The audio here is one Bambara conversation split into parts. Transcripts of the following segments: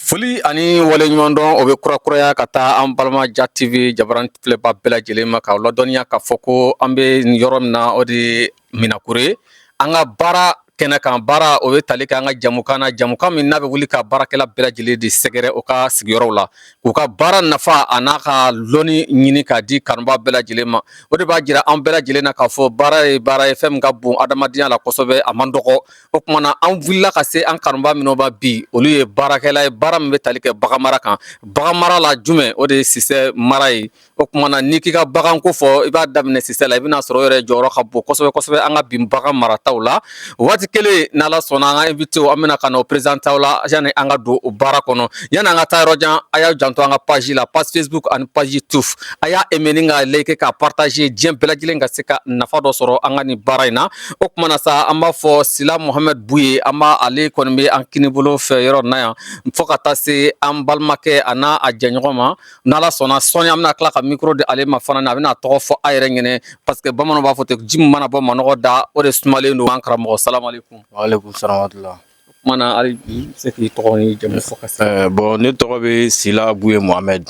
Foli ani waleɲuman dɔn o bɛ kurakuraya ka taa an balima Ja TV jabaran filɛba bɛɛ lajɛlen ma k'aw ladɔnniya k'a fɔ ko an bɛ yɔrɔ min na o de ye Minakure an ka baara kɛnɛ kan baara o bɛ tali kɛ an ka jamukan na jamukan min n'a bɛ wuli ka baarakɛla bɛɛ lajɛlen de sɛgɛrɛ o ka sigiyɔrɔw la k'u ka baara nafa a n'a ka lɔnni ɲini k'a di kanuba bɛɛ lajɛlen ma o de b'a jira an bɛɛ lajɛlen na k'a fɔ baara ye fɛn min ka bon adamadenya la kosɛbɛ a man dɔgɔ o kumana an wulila ka se an kanuba minnu ba bi olu ye baarakɛla ye baara min bɛ tali kɛ bagan mara kan bagan mara la jumɛn o de ye sisɛ mara ye o kumana n'i k'i ka bagan ko fɔ i b'a daminɛ sisɛ la i bɛna sɔrɔ o yɛrɛ jɔyɔrɔ ka bon kosɛbɛ kosɛbɛ an ka bin bagan marataw la waati kelen n'Ala sɔnna an ka invité an bɛna ka na o présenter aw la yanni an ka don o baara kɔnɔ yanni an ka taa yɔrɔ jan a y'aw janto an ka page la page Facebook ani page YouTube a y'a aimer ni ka like k'a partager diɲɛ bɛɛ lajɛlen ka se ka nafa dɔ sɔrɔ an ka nin baara in na o kumana sa an b'a fɔ Sila Mohamed Buye an b'a ale kɔni bɛ an kini bolo fɛ yɔrɔ na yan fo ka taa se an balimakɛ a n'a a jɛɲɔgɔn ma n'Ala sɔnna sɔnni an bɛna tila ka micro di ale ma fana a bɛna tɔgɔ fɔ a yɛrɛ ɲɛnɛ parce que bamananw b'a fɔ ten ji min mana bɔ manɔgɔ da o de sumalen don an karamɔgɔ salamu aleykum. Waaleykum salam wa rahmatulah. Mana hali bi se k'i tɔgɔ ni jamu fɔ ka se. Bon ne tɔgɔ bɛ Sila Buye Mohamed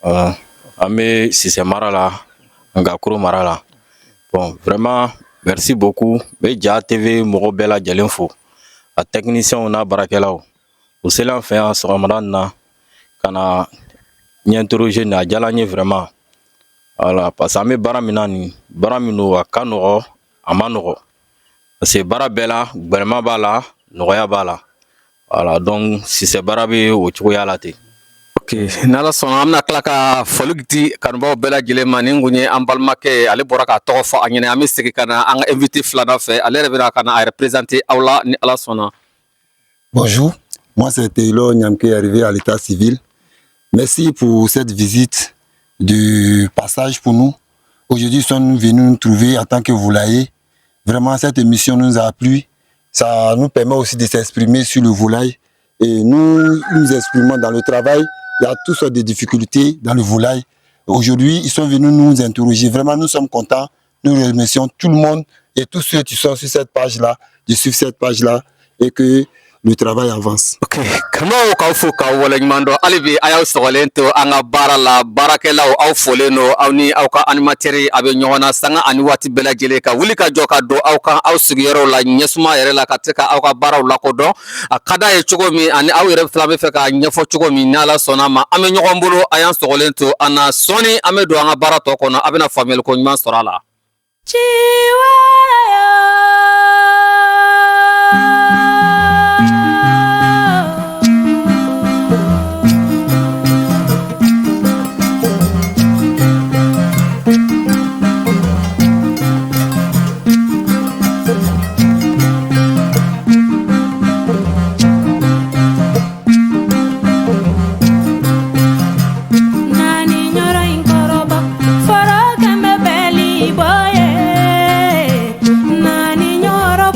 an bɛ Sisɛ mara la Ngakoro mara la bon vraiment merci beaucoup n bɛ Ja TV mɔgɔ bɛɛ lajɛlen fo a techniciens n'a baarakɛlaw u selen an fɛ yan sɔgɔmada in na ka na ɲɛ interroger nin a diyala n ye vraiment voilà parce que an bɛ baara min na nin baara min don a ka nɔgɔ a ma nɔgɔ parce que baara bɛɛ la gbɛrɛma b'a la nɔgɔya b'a la voilà donc Sisɛ baara bɛ o cogoya la ten. Ok n'Ala sɔnna an bɛna tila ka foli di kanubaw bɛɛ lajɛlen ma nin kun ye an balimakɛ ale bɔra k'a tɔgɔ fɔ a ɲɛna an bɛ segin ka na an ka invité filanan fɛ ale yɛrɛ bɛna ka na a représenter aw la ni Ala sɔnna. Bonjour, moi c'est Taylor Nyamke arrivé à l'état civil. Merci pour cette visite de passage pour nous. Aujourd'hui, nous sommes venus nous trouver en tant que volailler. Vraiment, cette émission nous a plu. Ça nous permet aussi de s'exprimer sur le volaille. Et nous nous exprimons dans le travail. Il y a toutes sortes de difficultés dans le volaille. Aujourd'hui, ils sont venus nous interroger. Vraiment, nous sommes contents. Nous remercions tout le monde et tous ceux qui sont sur cette page-là, de suivre cette page-là et que le travail avance. Ok, kanubaw k'aw fo k'aw waleɲuman dɔn hali bi a y'aw sɔgɔlen to an ka baara la baarakɛlaw aw folen don aw ni aw ka animateur a bɛ ɲɔgɔn na sanga ani waati bɛɛ lajɛlen ka wuli ka jɔ ka don aw kan aw sigiyɔrɔw la ɲɛsuma yɛrɛ la ka se ka aw ka baaraw lakodɔn a ka d'a ye cogo min ani aw yɛrɛ fana bɛ fɛ k'a ɲɛfɔ cogo min n'Ala sɔnna ma an bɛ ɲɔgɔn bolo a y'an sɔgɔlen to an na sɔɔni an bɛ don an ka baara tɔ kɔnɔ a bɛna faamuyaliko ɲuman sɔrɔ a la. Nani nyoro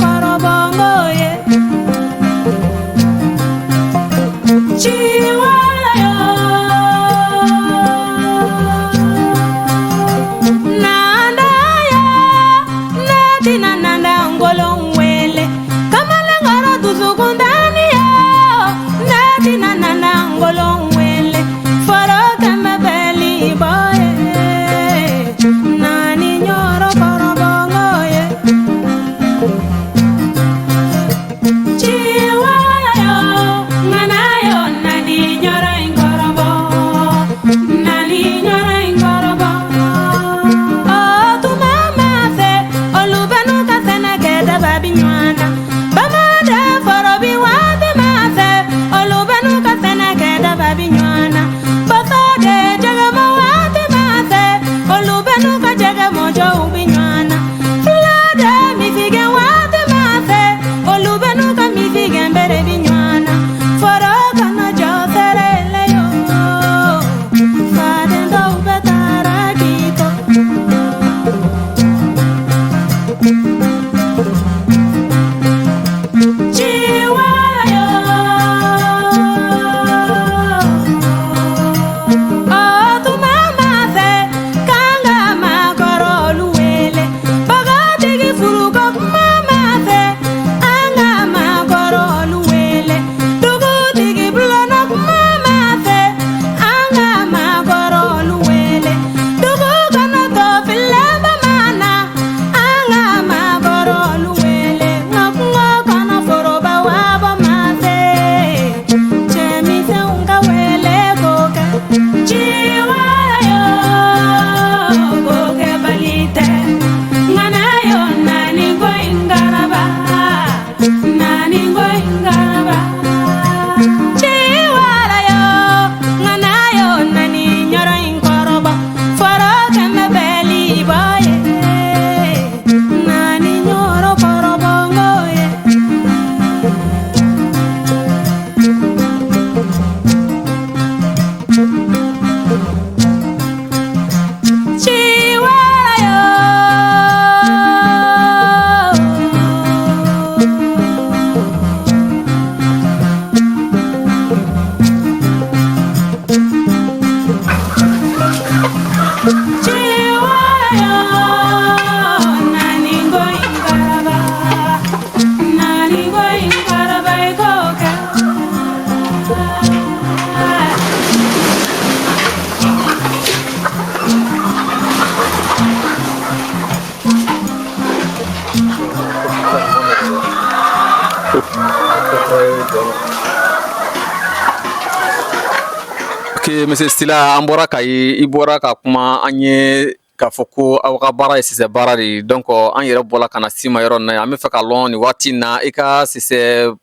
Ok, monsieur Stila, an bɔra ka ye i bɔra ka kuma an ye k'a fɔ ko aw ka baara ye sisɛ baara de ye donc an yɛrɛ bɔra ka na s'i ma yɔrɔ in na yan an bɛ fɛ ka lɔn nin waati in na i ka sisɛ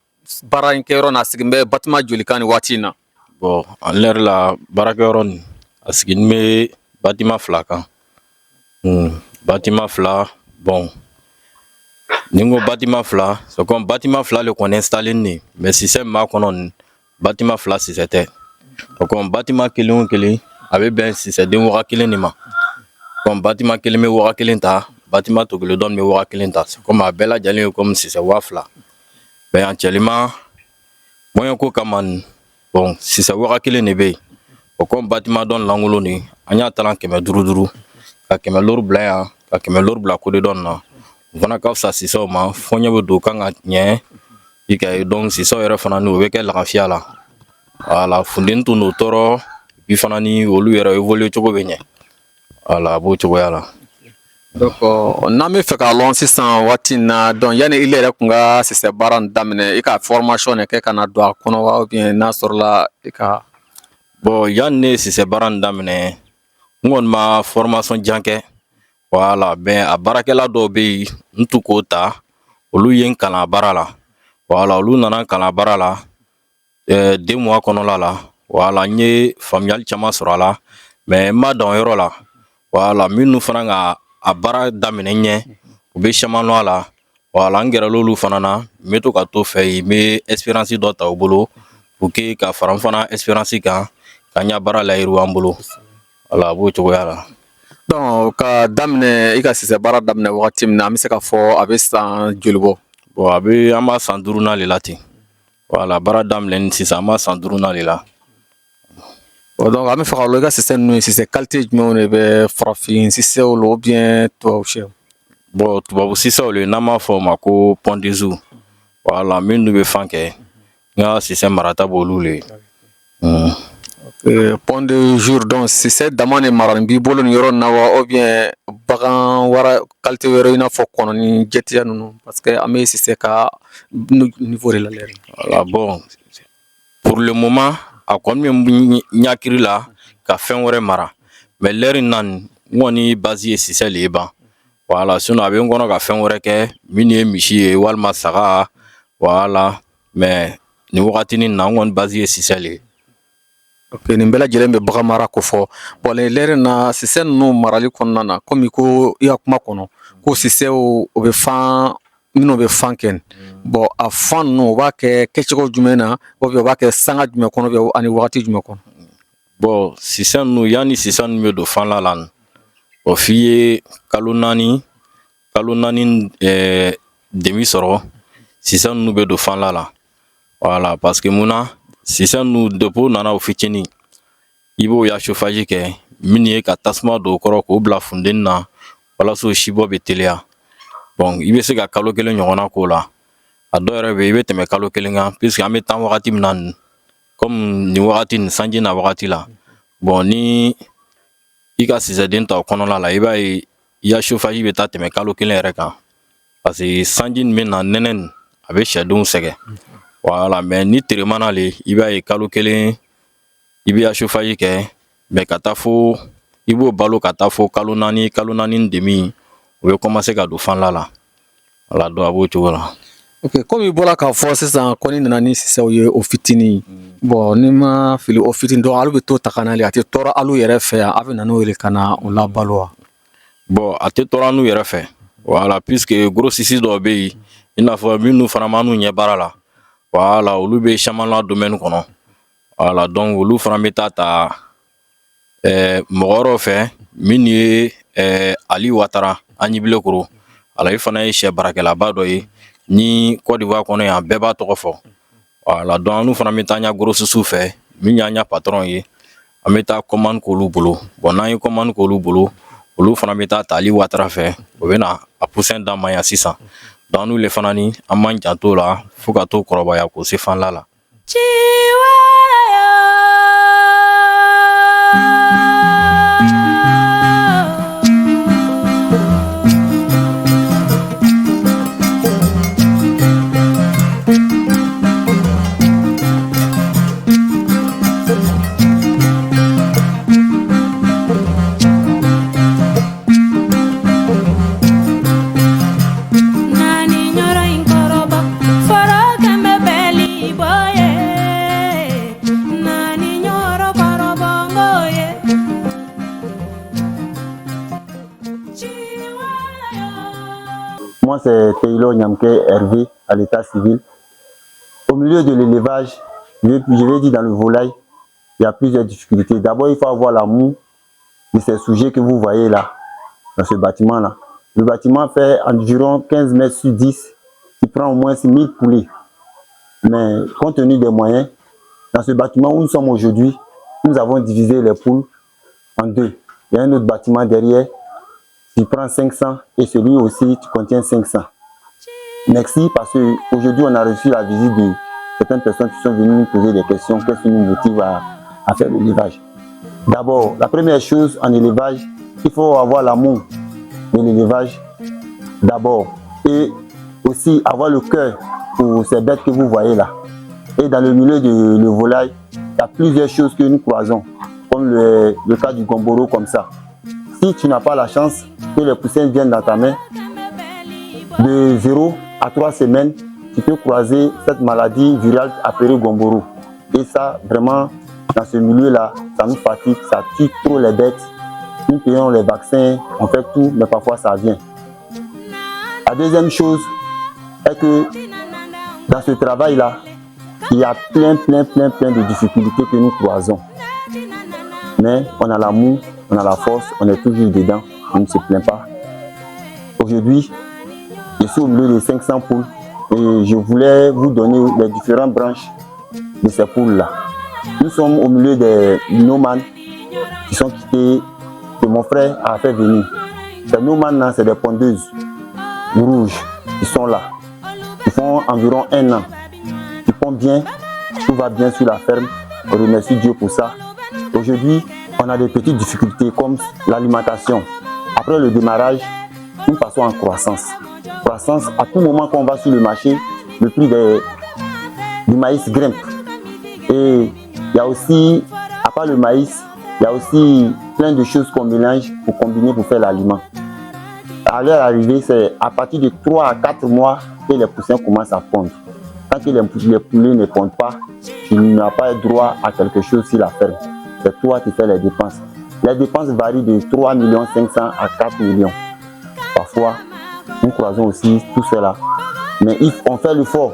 baara in kɛyɔrɔ n'a sigin bɛ Batima joli kan nin waati in na. Bon an l'heure la baarakɛyɔrɔ nin a sigin bɛ Batima 2 kan. Batima 2 bon ni n ko Batima 2 c'est comme Batima 2 le kɔni installé nin mais sisɛ min b'a kɔnɔ nin Batima 2 sisɛ tɛ. O comme Batima kelen o kelen a bɛ bɛn sisɛden waga kelen de ma. Comme Batima kelen bɛ waga kelen ta Batima tɔ kelen dɔ bɛ waga kelen ta c'est comme a bɛɛ lajɛlen ye comme sisɛ 2000 mais actuellement moyen ko kama nin bon sisɛ waga kelen de bɛ yen o comme Batima dɔ lankolon nin an y'a talan 500 ka 100 lɔri bila yan ka 100 lɔri bila côté dɔ nin na o fana ka fisa sisɛw ma fo ɲɛ bɛ don kan ka ɲɛ i ka ye donc sisɛw yɛrɛ fana ni o bɛ kɛ lafiya la. Voilà, funteni tun n'o tɔɔrɔ bi fana ni olu yɛrɛ évolué cogo bɛ ɲɛ voilà a b'o cogoya la. Donc n'an bɛ fɛ k'a lɔn sisan waati in na donc yanni i yɛrɛ tun ka sisɛ baara in daminɛ i ka formation de kɛ ka na don a kɔnɔ wa ou bien n'a sɔrɔla i ka. Bon yanni ne ye sisɛ baara in daminɛ n kɔni ma formation jan kɛ voilà ben a baarakɛla dɔw bɛ yen n tun k'o ta olu ye n kalan baara la voilà olu nana n kalan baara la 2 mois kɔnɔla la voilà n ye faamuyali caman sɔrɔ a la mais n ma dan o yɔrɔ la voilà minnu fana ka a baara daminɛ ɲɛ u bɛ caman lɔn a la voilà n gɛrɛla olu fana na n bɛ to ka to fɛ yen n bɛ expérience dɔ ta u bolo pour que ka fara n fana expérience kan ka n ka baara layiriwa an bolo voilà a b'o cogoya la. Donc ka daminɛ i ka sisɛ baara daminɛ wagati min na an bɛ se ka fɔ a bɛ san joli bɔ. Bon a bɛ an b'a san 5nan de la ten voilà baara daminɛ ni sisan an b'a san 5nan de la. Bon donc an bɛ fɛ ka lɔn i ka sisɛ ninnu ye sisɛ qualité jumɛnw de bɛ farafin sisɛw la ou bien tubabu sɛw. Bon tubabu sisɛw le n'an b'a fɔ o ma ko pondezou voilà minnu bɛ fan kɛ n ka sisɛ marata b'olu le ye. Pont de jour donc sisɛ dama de maralen b'i bolo nin yɔrɔ in na wa ou bien bagan wɛrɛ qualité wɛrɛ i n'a fɔ kɔnɔ ni jɛtiya ninnu parce que an bɛ sisɛ ka niveau de la lɛri. Voilà bon pour le moment a kɔni bɛ n ɲakiri la ka fɛn wɛrɛ mara mais lɛri in na nin n kɔni base ye sisɛ le ye ban voilà sinon a bɛ n kɔnɔ ka fɛn wɛrɛ kɛ min ye misi ye walima saga voilà mais nin wagatinin na n kɔni base ye sisɛ le ye. Ok nin bɛɛ lajɛlen bɛ bagan mara ko fɔ bon nin lɛri na sisɛ ninnu marali kɔnɔna na komi ko i ka kuma kɔnɔ ko sisɛw o bɛ fan minnu bɛ fan kɛ bon a fan ninnu o b'a kɛ kɛcogo jumɛn na ou bien o b'a kɛ sanga jumɛn kɔnɔ ou bien ani wagati jumɛn kɔnɔ. Bon sisɛ ninnu yanni sisɛ ninnu bɛ don fan la la o f'i ye kalo naani demi sɔrɔ sisɛ ninnu bɛ don fan la voilà parce que munna sisɛ ninnu depuis nana o fitinin i b'o ya chauffage kɛ min ye ka tasuma don o kɔrɔ k'o bila funteni na walasa o sibɔ bɛ teliya bon i bɛ se ka kalo 1 ɲɔgɔnna k'o la a dɔw yɛrɛ bɛ yen i bɛ tɛmɛ kalo 1 kan puisque an bɛ tan wagati min na nin comme nin wagati nin sanji na wagati la bon ni i ka sisɛden ta o kɔnɔna la i b'a ye i ya chauffage bɛ taa tɛmɛ kalo 1 yɛrɛ kan parce que sanji nin bɛ na nɛnɛ nin a bɛ sɛdenw sɛgɛn voilà mais ni teremana le i b'a ye kalo 1 i bɛ ya chauffage kɛ mais ka taa fo i b'o balo ka taa fo kalo 4 demi o bɛ commencer ka don fan la voilà donc a b'o cogo la. Ok komi i bɔra k'a fɔ sisan ko ni nana ni sisɛw ye o fitinin bon ni ma fili o fitinin dɔn alu bɛ to ta ka na le a tɛ tɔɔrɔ alu yɛrɛ fɛ yan a bɛ na n'o ye ka na o labalo wa. Bon a tɛ tɔɔrɔ n'u yɛrɛ fɛ voilà puisque grossistes dɔw bɛ yen i n'a fɔ minnu fana ma n'u ɲɛ baara la voilà olu bɛ caman la domaine kɔnɔ voilà donc olu fana bɛ ta mɔgɔ wɛrɛw fɛ min ye Ali Watara Anyibilekoro ala i fana ye sɛ baarakɛlaba dɔ ye ni Côte d'Ivoire kɔnɔ yan bɛɛ b'a tɔgɔ fɔ voilà donc anu fana bɛ taa an ɲa grossistes fɛ min y'an ɲa patron ye an bɛ taa commande k'olu bolo bon n'an ye commande k'olu bolo olu fana bɛ taa Ali Watara fɛ o bɛ na a poussin d'an ma yan sisan donc n'u le fana ni an m'an janto la fo ka to kɔrɔbaya k'o se fan la. c'est Taylor Nyamke Hervé à l'état civil. Au milieu de l'élevage, je vais dire dans le volaille, il y a plusieurs difficultés. D'abord, il faut avoir l'amour de ces sujets que vous voyez là, dans ce bâtiment-là. Le bâtiment fait environ 15 mètres sur 10, qui prend au moins 1000 poulets. Mais compte tenu des moyens, dans ce bâtiment où nous sommes aujourd'hui, nous avons divisé les poules en deux. Il y a un autre bâtiment derrière qui prend 500 et celui aussi qui contient 500. Merci parce qu'aujourd'hui on a reçu la visite de certaines personnes qui sont venues nous poser des questions. Qu'est-ce qui nous motive à faire l'élevage? D'abord, la première chose en élevage, il faut avoir l'amour de l'élevage d'abord et aussi avoir le cœur pour ces bêtes que vous voyez là. Et dans le milieu de volaille, il y a plusieurs choses que nous croisons, comme le cas du gomboro comme ça. Si tu n'as pas la chance que les poussins viennent dans ta main, de 0 à 3 semaines, tu peux croiser cette maladie virale appelée gomboro. Et ça, vraiment, dans ce milieu-là, ça nous fatigue, ça tue trop les bêtes. Nous payons les vaccins, on fait tout, mais parfois ça vient. La deuxième chose est que dans ce travail-là, il y a plein de difficultés que nous croisons. Mais on a l'amour, on a la force, on est toujours dedans, on ne se plaint pas. Aujourd'hui, je suis au milieu de 500 poules et je voulais vous donner les différentes branches de ces poules-là. Nous sommes au milieu des nomads qui sont quittés, que mon frère a fait venir. Ces nomads-là, c'est des pondeuses rouges qui sont là. Ils font environ 1 an. Ils font bien, tout va bien sur la ferme. On remercie Dieu pour ça. Aujourd'hui, on a des petites difficultés comme l'alimentation. Après le démarrage, nous passons en croissance. Croissance, à tout moment qu'on va sur le marché, le prix du maïs grimpe. Et il y a aussi, à part le maïs, il y a aussi plein de choses qu'on mélange pour combiner pour faire l'aliment. À leur arrivée, c'est à partir de 3 à 4 mois que les poussins commencent à pondre. Tant que les poulets ne pondent pas, tu n'as pas droit à quelque chose sur la ferme. C'est toi qui fais les dépenses. Les dépenses varient de 3 500 000 à 4 millions. Parfois, nous croisons aussi tout cela. Mais on fait l'effort,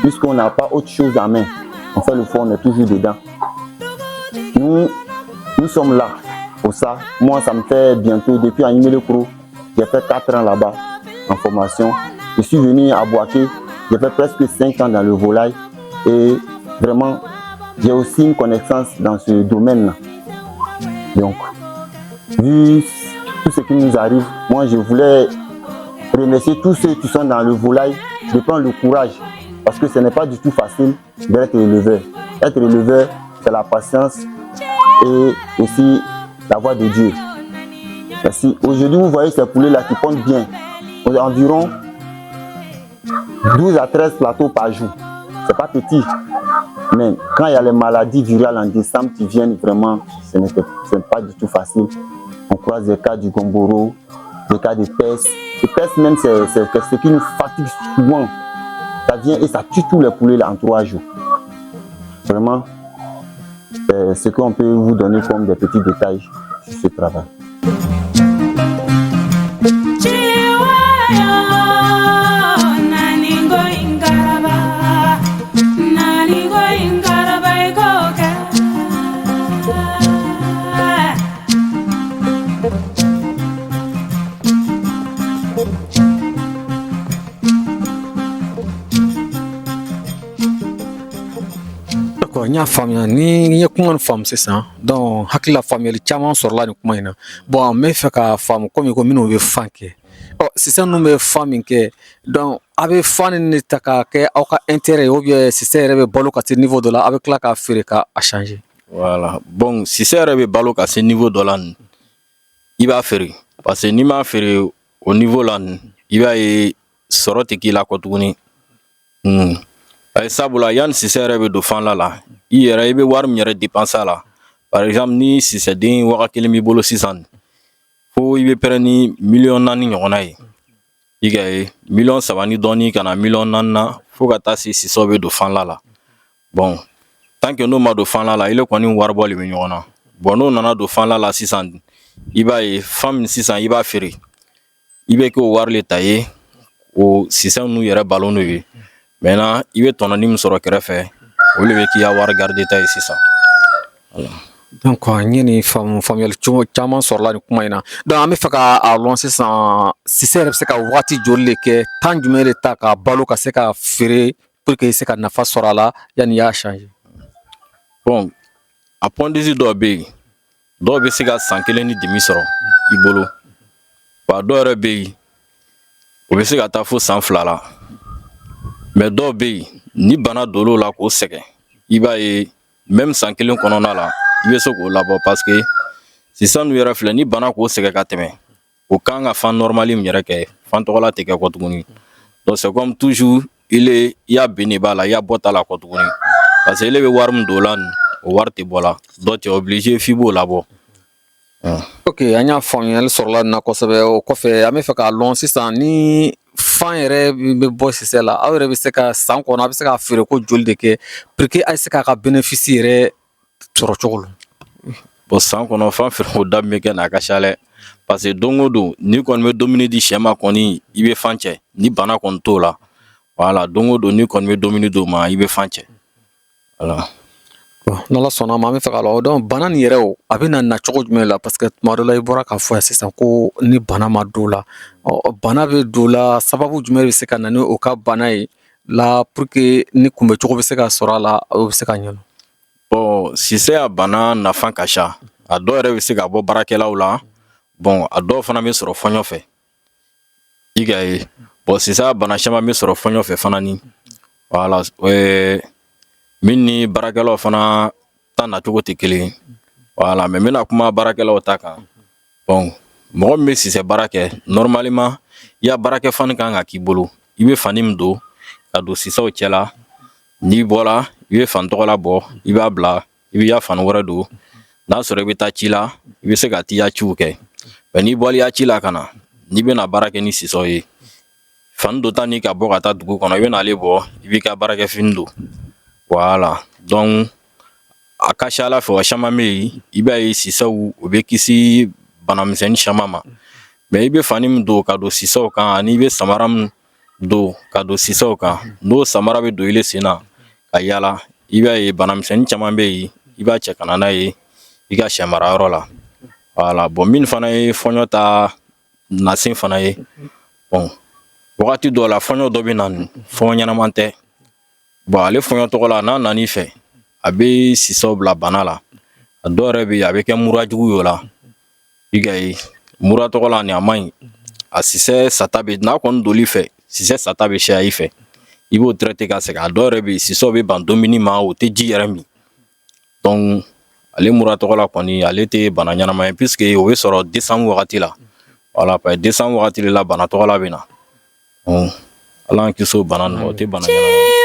puisqu'on n'a pas autre chose en main. On fait l'effort, on est toujours dedans. Nous sommes là pour ça. Moi, ça me fait bientôt, depuis Animé le Pro, j'ai fait 4 ans là-bas en formation. Je suis venu à Boaké, j'ai fait presque 5 ans dans le volaille. Et vraiment, j'ai aussi une connaissance dans ce domaine-là. Donc, vu tout ce qui nous arrive, moi je voulais remercier tous ceux qui sont dans le volaille de prendre le courage. Parce que ce n'est pas du tout facile d'être éleveur. Être éleveur, c'est la patience et aussi la voix de Dieu. Merci. Aujourd'hui, vous voyez ces poulets-là qui pondent bien. Environ 12 à 13 plateaux par jour. C'est pas petit. Mais quand il y a les maladies virales en décembre qui viennent, vraiment, ce n'est pas du tout facile. On croise des cas du gomboro, des cas de peste. Les pestes même, c'est ce qui nous fatigue souvent. Ça vient et ça tue tous les poulets là en 3 jours. Vraiment, c'est ce qu'on peut vous donner comme des petits détails sur ce travail. N y'a faamuya ni n ye kuma nin faamu sisan donc hakilila faamuyali caman sɔrɔla nin kuma in na bon n bɛ fɛ ka faamu komi ko minnu bɛ fan kɛ sisan ninnu bɛ fan min kɛ donc a bɛ fan nin de ta k'a kɛ aw ka intérêt ou bien sisan yɛrɛ bɛ balo ka se niveau dɔ la a bɛ tila k'a feere ka a changer. Voilà, bon sisan yɛrɛ bɛ balo ka se niveau dɔ la nin i b'a feere parce que n'i m'a feere o niveau la nin i b'a ye sɔrɔ tɛ k'i la kɔ tuguni. Sabula yanni sisan yɛrɛ bɛ don fan la i yɛrɛ i bɛ wari min yɛrɛ dépenser a la par exemple ni sisaden waga kelen b'i bolo sisan fo i bɛ pɛrɛn ni 4 millions ɲɔgɔnna ye i ka ye 3 millions ni dɔɔni ka na 4 millions na fo ka taa se sisaw bɛ don fan la bon tant que n'o ma don fan la ile kɔni wari bɔ de bɛ ɲɔgɔn na bon n'o nana don fan la sisan i b'a ye fan min sisan i b'a feere i bɛ k'o wari le ta ye o système n'u yɛrɛ balo n'o ye maintenant i bɛ tɔnɔni min sɔrɔ kɛrɛfɛ o le bɛ k'i ka wari garder ta ye sisan voilà. Donc n ye nin faamuyali caman sɔrɔla nin kuma in na donc an bɛ fɛ ka a lɔn sisan Cissé yɛrɛ bɛ se ka wagati joli de kɛ temps jumɛn de ta ka balo ka se ka feere pour que i se ka nafa sɔrɔ a la yanni i y'a changer. Bon a pɔndisi dɔw bɛ yen dɔw bɛ se ka san 1 ni demi sɔrɔ i bolo wa dɔw yɛrɛ bɛ yen o bɛ se ka taa fo san 2 la mais dɔw bɛ yen ni bana donn'o la k'o sɛgɛn i b'a ye même san 1 kɔnɔna la i bɛ se k'o labɔ parce que sisan n'u yɛrɛ filɛ ni bana k'o sɛgɛn ka tɛmɛ o kan ka fan normali min yɛrɛ kɛ fan tɔgɔla tɛ kɛ kɔ tuguni donc c'est comme toujours i y'a ben de b'a la i y'a bɔ ta la kɔ tuguni parce que ile bɛ wari min don o la nin o wari tɛ bɔ la donc tu es obligé f'i b'o labɔ. Ok an y'a faamuyali sɔrɔla nin na kosɛbɛ o kɔfɛ an bɛ fɛ k'a lɔn sisan ni fan yɛrɛ bɛ bɔ Cissé la aw yɛrɛ bɛ se ka san kɔnɔ a bɛ se ka feere ko joli de kɛ pour que a bɛ se k'a ka bénéfice yɛrɛ sɔrɔ cogo la. Bon san kɔnɔ fan feere o da min bɛ kɛ n'a ka ca dɛ parce que don o don n'i kɔni bɛ dumuni di sɛ ma kɔni i bɛ fan cɛ ni bana kɔni t'o la voilà don o don n'i kɔni bɛ dumuni d'o ma i bɛ fan cɛ voilà. Bon n'Ala sɔnna ma an bɛ fɛ k'a lɔn donc bana nin yɛrɛ o a bɛ na cogo jumɛn la parce que tuma dɔ la i bɔra k'a fɔ yan sisan ko ni bana ma don la bana bɛ don la sababu jumɛn bɛ se ka na ni o ka bana ye la pour que ni kunbɛ cogo bɛ se ka sɔrɔ a la o bɛ se ka ɲɛnabɔ. Bon Cissé a bana nafa ka ca a dɔw yɛrɛ bɛ se ka bɔ baarakɛlaw la bon a dɔw fana bɛ sɔrɔ fɔɲɔ fɛ i ka ye bon Cissé a bana caman bɛ sɔrɔ fɔɲɔ fɛ fana ni voilà min ni baarakɛlaw fana ta nacogo tɛ kelen ye voilà mais n bɛna kuma baarakɛlaw ta kan bon mɔgɔ min bɛ Cissé baara kɛ normalement i ya baarakɛ fani kan ka k'i bolo i bɛ fani min don ka don Cissé cɛ la n'i bɔra i bɛ fan tɔgɔ labɔ i b'a bila i b'i ya fani wɛrɛ don n'a sɔrɔ i bɛ taa ci la i bɛ se ka t'i ya ciw kɛ mais n'i bɔra i ya ci la ka na n'i bɛna baara kɛ ni Cissé ye fani dɔ ta ni ka bɔ ka taa dugu kɔnɔ i bɛ n'ale bɔ i b'i ka baarakɛ fini don voilà donc a ka ca Ala fɛ o caman bɛ yen i b'a ye Cissé u bɛ kisi banamisɛnnin caman ma mais i bɛ fani min don ka don Cissé kan ani i bɛ samara min don ka don Cissé kan n'o samara bɛ don i sen na ka yala i b'a ye banamisɛnnin caman bɛ yen i b'a cɛ ka na n'a ye i ka sɛ marayɔrɔ la voilà bon min fana ye fɔɲɔ ta nasen fana ye bon wagati dɔw la fɔɲɔ dɔ bɛ na fɔɲɔ ɲɛnaman tɛ bon ale fɔɲɔ tɔgɔ la n'a nan'i fɛ a bɛ Cissé bila bana la a dɔw yɛrɛ bɛ yen a bɛ kɛ mura jugu ye o la i ka ye mura tɔgɔ la nin a man ɲi a Cissé sata bɛ n'a kɔni doli fɛ Cissé sata bɛ caya i fɛ i b'o traiter ka segin a dɔw yɛrɛ bɛ yen Cissé bɛ ban dumuni ma o tɛ ji yɛrɛ min donc ale mura tɔgɔ la kɔni ale tɛ bana ɲɛnama ye puisque o bɛ sɔrɔ décembre wagati la voilà parce que décembre wagati de la bana tɔgɔ la bɛ na Ala k'an kisi o bana ninnu ma o tɛ bana ɲɛnama ye.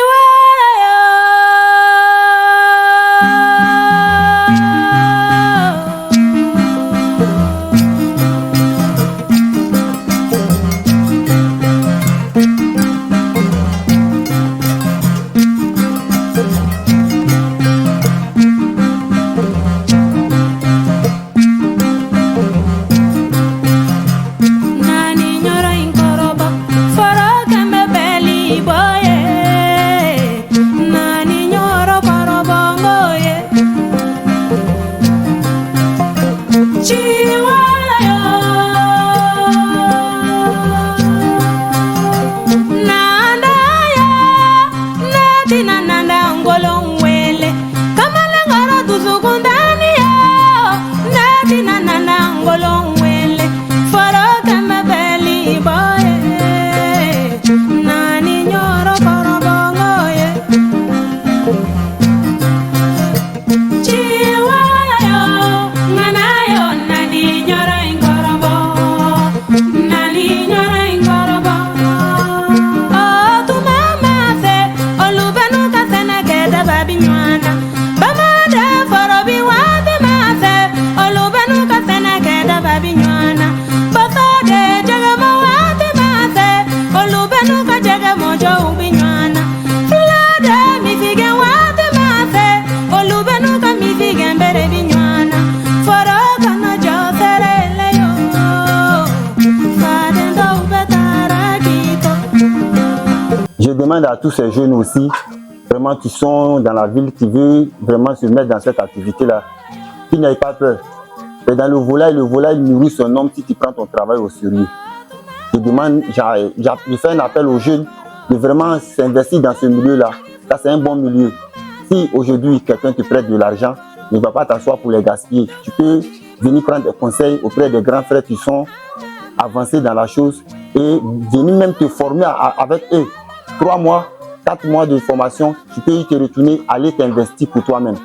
Nani nyoro inkoroba foro kembe beli boye demande à tous ces jeunes aussi, vraiment qui sont dans la ville, qui veulent vraiment se mettre dans cette activité-là, qu'ils n'aient pas peur. Et dans le volaille nourrit son homme si tu prends ton travail au sérieux. Je fais un appel aux jeunes de vraiment s'investir dans ce milieu-là. Ça, c'est un bon milieu. Si aujourd'hui quelqu'un te prête de l'argent, ne va pas t'asseoir pour les gaspiller. Tu peux venir prendre des conseils auprès des grands frères qui sont avancés dans la chose et venir même te former avec eux. 3 mois, 4 mois de formation, tu peux y te retourner, aller t'investir pour toi-même.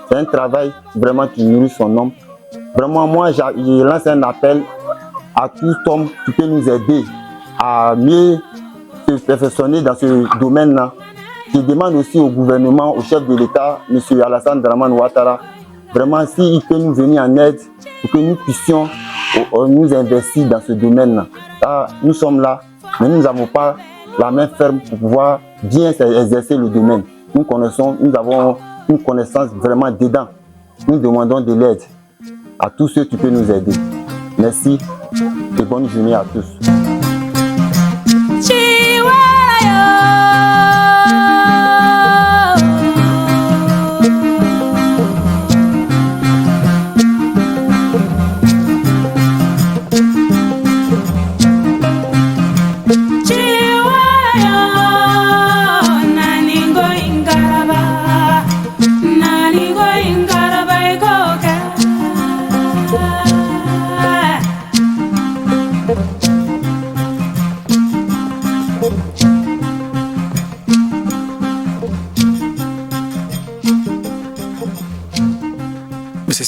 C'est un travail vraiment qui nourrit son homme. Vraiment, moi, je lance un appel à tout homme qui peut nous aider à mieux se perfectionner dans ce domaine-là. Je demande aussi au gouvernement, au chef de l'État, M. Alassane Dramane Ouattara, vraiment s'il peut nous venir en aide pour que nous puissions nous investir dans ce domaine-là. Nous sommes là, mais nous n'avons pas la main ferme pour pouvoir bien exercer le domaine. Nous avons une connaissance vraiment dedans. Nous demandons de l'aide à tous ceux qui peuvent nous aider. Merci et bonne journée à tous.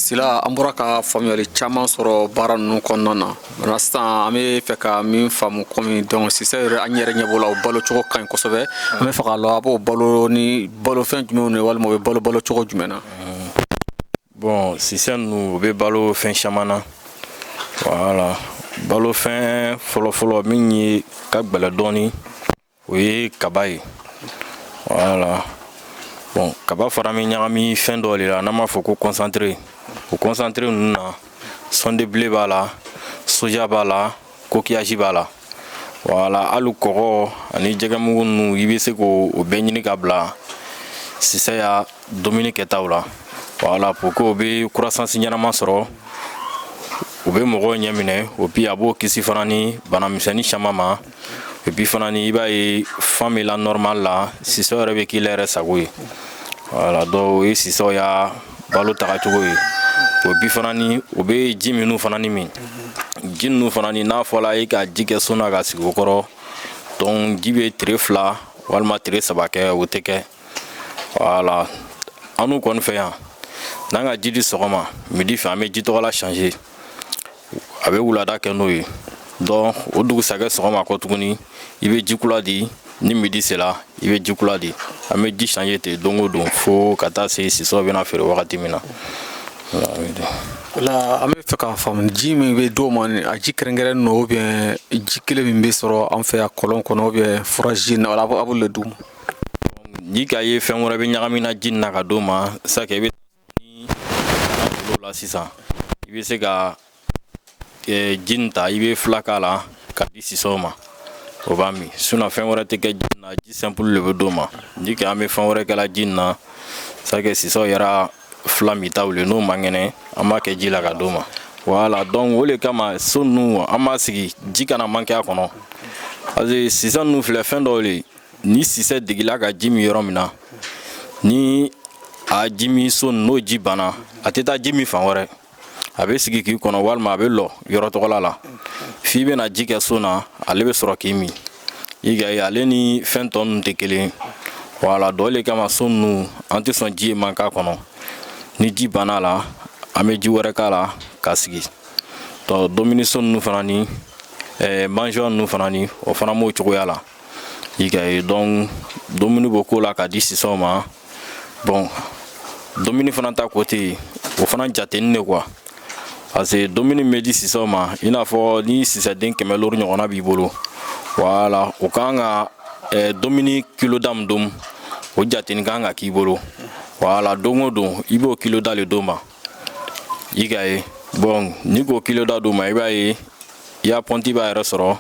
Sila an bɔra ka faamuyali caman sɔrɔ baara ninnu kɔnɔna na maintenant sisan an bɛ fɛ ka min faamu komi donc sisan yɛrɛ an yɛrɛ ɲɛ b'o la o balo cogo ka ɲi kosɛbɛ an bɛ fɛ k'a lɔn a b'o balo ni balofɛn jumɛnw de walima o bɛ balo cogo jumɛn na. Bon sisan ninnu o bɛ balo fɛn caman na voilà balofɛn fɔlɔfɔlɔ min ye ka gbɛlɛ dɔɔni o ye kaba ye voilà bon kaba fara min ɲagami fɛn dɔ de la n'an b'a fɔ ko concentré. O concentré ninnu na sondeblé b'a la soja b'a la coquillage b'a la voilà hali kɔgɔ ani jɛgɛmugu ninnu i bɛ se k'o bɛɛ ɲini ka bila sisan ya dumuni kɛtaw la voilà pour que o bɛ croissance ɲɛnama sɔrɔ o bɛ mɔgɔw ɲɛ minɛ et puis a b'o kisi fana ni banamisɛnnin caman ma et puis fana ni i b'a ye fan min la normal la sisan yɛrɛ bɛ k'i la yɛrɛ sago ye voilà donc o ye sisan ya balo tagacogo ye. O bi fana ni o bɛ ji minnu fana ni min ji ninnu fana ni n'a fɔla e ka ji kɛ so na ka sigi o kɔrɔ donc ji bɛ tile 2 walima tile 3 kɛ o tɛ kɛ voilà an n'u kɔni fɛ yan n'an ka ji di sɔgɔma midi fɛ an bɛ ji tɔgɔla changer a bɛ wulada kɛ n'o ye donc o dugusajɛ sɔgɔma kɔ tuguni i bɛ ji kura di ni midi sera i bɛ ji kura di an bɛ ji changer ten don o don fo ka taa se sisan bɛna feere wagati min na. La an bɛ fɛ k'a faamu ji min bɛ d'o ma a ji kɛrɛnkɛrɛnnen don ou bien ji kelen min bɛ sɔrɔ an fɛ yan kɔlɔn kɔnɔ ou bien foraji na wala a b'o le d'u ma. Ji ka ye fɛn wɛrɛ bɛ ɲagami na ji na ka d'o ma c'est que i bɛ ni bolo la sisan i bɛ se ka ji in ta i bɛ fila k'a la ka di sisanw ma o b'a min sinon fɛn wɛrɛ tɛ kɛ ji na ji simple le bɛ d'o ma ji kɛ an bɛ fɛn wɛrɛ kɛla ji na c'est que sisanw yɛrɛ fila mitaw le n'o man kɛnɛ an b'a kɛ ji la ka d'o ma voilà donc o de kama so ninnu an b'a sigi ji kana manqué a kɔnɔ parce que sisan ninnu filɛ fɛn dɔw le ni sisɛ degila ka ji min yɔrɔ min na ni a ji min so n'o ji banna a tɛ taa ji min fan wɛrɛ a bɛ sigi k'i kɔnɔ walima a bɛ lɔ yɔrɔ tɔgɔla la f'i bɛna ji kɛ so na ale bɛ sɔrɔ k'i min i ka ye ale ni fɛn tɔ ninnu tɛ kelen voilà donc o de kama so ninnu an tɛ sɔn ji ye man k'a kɔnɔ ni ji banna la an bɛ ji wɛrɛ k'a la ka sigi donc dumuni so ninnu fana ni mangeoire ninnu fana ni o fana m'o cogoya la i ka ye donc dumuni b'o k'o la ka di sisanw ma bon dumuni fana ta côté o fana jatenin de quoi parce que dumuni bɛ di sisanw ma i n'a fɔ ni sisɛden 100 lori ɲɔgɔnna b'i bolo voilà o kan ka dumuni kilo da min dun o jatenin kan ka k'i bolo voilà don o don i b'o kilo da le d'o ma i ka ye bon ni k'o kilo da d'o ma i b'a ye i y'a pɔnti b'a yɛrɛ sɔrɔ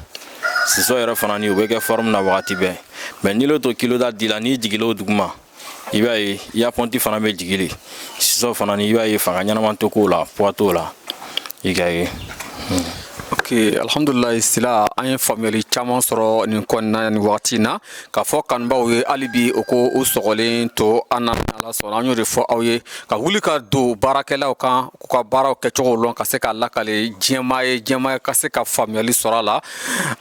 sisan yɛrɛ fana ni o bɛ kɛ forme na wagati bɛɛ mais ni l'autre kilo da dila ni jigilo duguma i b'a ye i y'a pɔnti fana bɛ jigili sisan fana ni i b'a ye fanga ɲɛnama to k'o la poids t'o la i ka ye. Ok, alhamdulillah sila an ye faamuyali caman sɔrɔ nin kɔnɔna nin wagati in na k'a fɔ kanubaw ye hali bi o ko u sɔgɔlen to an na ala sɔnna an y'o de fɔ aw ye ka wuli ka don baarakɛlaw kan k'u ka baaraw kɛcogo lɔn ka se k'a lakale diɲɛmaa ka se ka faamuyali sɔrɔ a la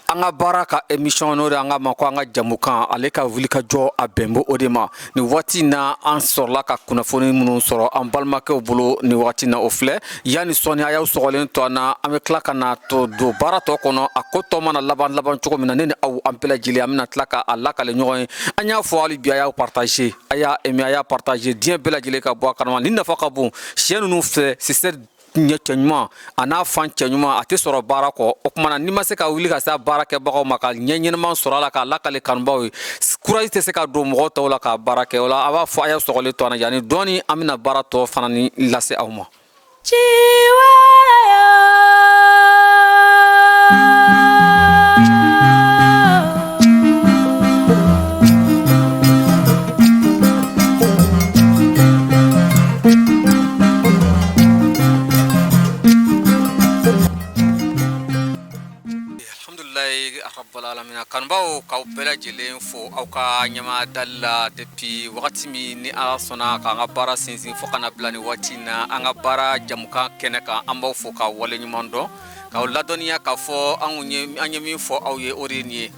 an ka baara ka émission n'o de an ka ma ko an ka jamukan ale ka wuli ka jɔ a bɛn bɛ o de ma nin waati in na an sɔrɔla ka kunnafoni minnu sɔrɔ an balimakɛw bolo nin waati in na o filɛ yanni sɔnni a y'aw sɔgɔlen to an na an bɛ tila ka na to don baara tɔ kɔnɔ a ko tɔ mana laban cogo min na ne ni aw an bɛɛ lajɛlen an bɛna tila k'a lakale ɲɔgɔn ye an y'a fɔ hali bi a y'aw partager a y'a aimer a y'a partager diɲɛ bɛɛ lajɛlen ka bɔ a kalama nin nafa ka bon siyɛ ninnu filɛ c'est ɲɛ cɛ ɲuman a n'a fan cɛ ɲuman a tɛ sɔrɔ baara kɔ o kumana n'i ma se ka wuli ka se a baarakɛbagaw ma ka ɲɛ ɲɛnɛman sɔrɔ a la k'a lakale kanubaw ye courage tɛ se ka don mɔgɔ tɔw la k'a baara kɛ o la a b'a fɔ a y'a sɔgɔlen to an na yanni dɔɔni an bɛna baara tɔ fana ni lase aw ma. kanubaw k'aw bɛɛ lajɛlen fo aw ka ɲɛma dali la depuis wagati min ni ala sɔnna k'an ka baara sinsin fo kana bila ni waati in na an ka baara jamukan kɛnɛ kan an b'aw fo k'aw waleɲuman dɔn k'aw ladɔnniya k'a fɔ an ye min fɔ aw ye o de ye nin ye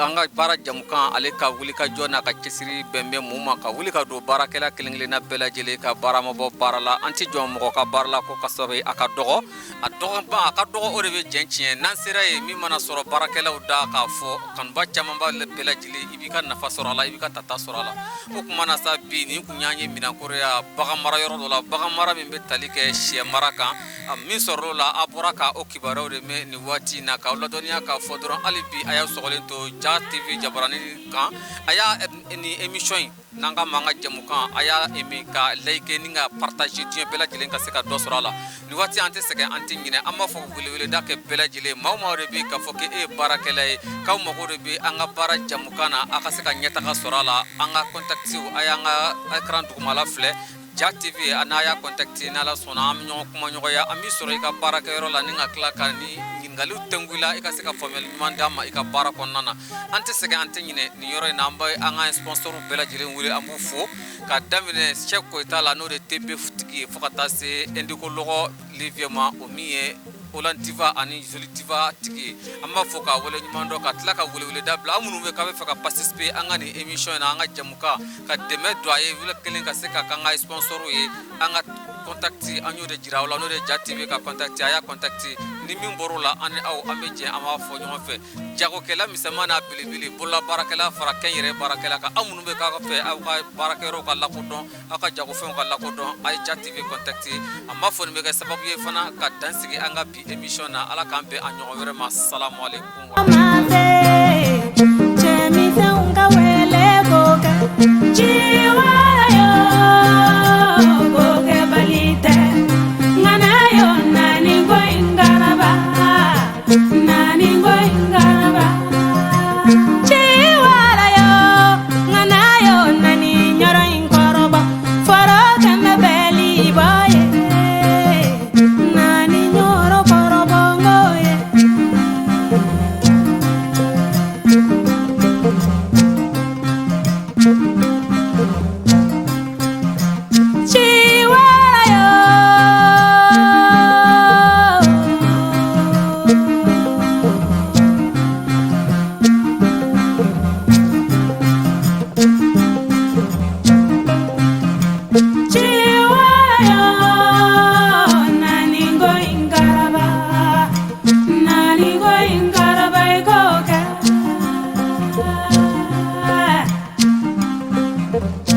an ka baara jamukan ale ka wuli ka jɔ n'a ka cɛsiri bɛnbɛn mun ma ka wuli ka don baarakɛla kelen kelenna bɛɛ lajɛlen ka baara ma bɔ baara la an tɛ jɔn mɔgɔ ka baara la ko ka sababu a ka dɔgɔ a ka dɔgɔ o de bɛ jɛn tiɲɛ n'an sera ye min mana sɔrɔ baarakɛlaw da k'a fɔ kanuba caman b'a bɛɛ lajɛlen i b'i ka nafa sɔrɔ a la i b'i ka tata sɔrɔ a la o kuma na sa bi nin kun y'an ye minɛnkɔrɔya bagan mara yɔrɔ dɔ la bagan mara min bɛ tali kɛ sɛ mara kan min sɔrɔr'o la a bɔra ka o kibaruyaw de mɛn nin waati in na k'aw ladɔnniya k'a fɔ dɔrɔn hali bi a y'aw sɔgɔlen to Ja TV Jabaranin kan a y'a ni émission in n'an ka man ka jamukan a y'a aimé ka like ni ka partager diɲɛ bɛɛ lajɛlen ka se ka dɔ sɔrɔ a la nin waati an tɛ sɛgɛn an tɛ ɲinɛ an b'a fɔ weleweleda kɛ bɛɛ lajɛlen maa o maa de bɛ k'a fɔ k'e ye baarakɛla ye k'aw mago de bɛ an ka baara jamukan na a ka se ka ɲɛtaga sɔrɔ a la an ka contactiw a y'an ka écran dugumala filɛ Ja TV a n'a y'a contacté n'ala sɔnna an bɛ ɲɔgɔn kuma ɲɔgɔnya an b'i sɔrɔ i ka baarakɛyɔrɔ la ni ka tila ka ni ɲininkaliw tɛngu i la i ka se ka faamuyali ɲuman d'a ma i ka baara kɔnɔna na an tɛ sɛgɛn an tɛ ɲinɛ nin yɔrɔ in na an bɛ an ka sponsor bɛɛ lajɛlen wele an b'u fo ka daminɛ Cheikh Koyita la n'o de TB tigi ye fo ka taa se Indiko lɔgɔ Livier ma o min ye Holland Diva ani Joli Diva tigi ye an b'a fɔ k'a wale ɲuman dɔn ka tila ka weleweleda bila an minnu bɛ k'a bɛ fɛ ka participer an ka nin émission in na an ka jamukan ka dɛmɛ don a ye wele kelen ka se ka k'an ka sponsor ye an ka contacti an y'o de jira aw la n'o de Ja TV ka contacti a y'a contacti ni min bɔr'o la an ni aw an bɛ jɛ an b'a fɔ ɲɔgɔn fɛ jagokɛla misɛnman n'a belebele bolola baarakɛla fara kɛnyɛrɛ baarakɛla kan aw minnu bɛ k'a fɛ aw ka baarakɛyɔrɔ ka lakodɔn aw ka jagofɛnw ka lakodɔn a ye Ja TV contacti an b'a fɔ nin bɛ kɛ sababu ye fana ka dansigi an ka bi émission na ala k'an bɛn a ɲɔgɔn wɛrɛ ma salamu aleykum Thank you.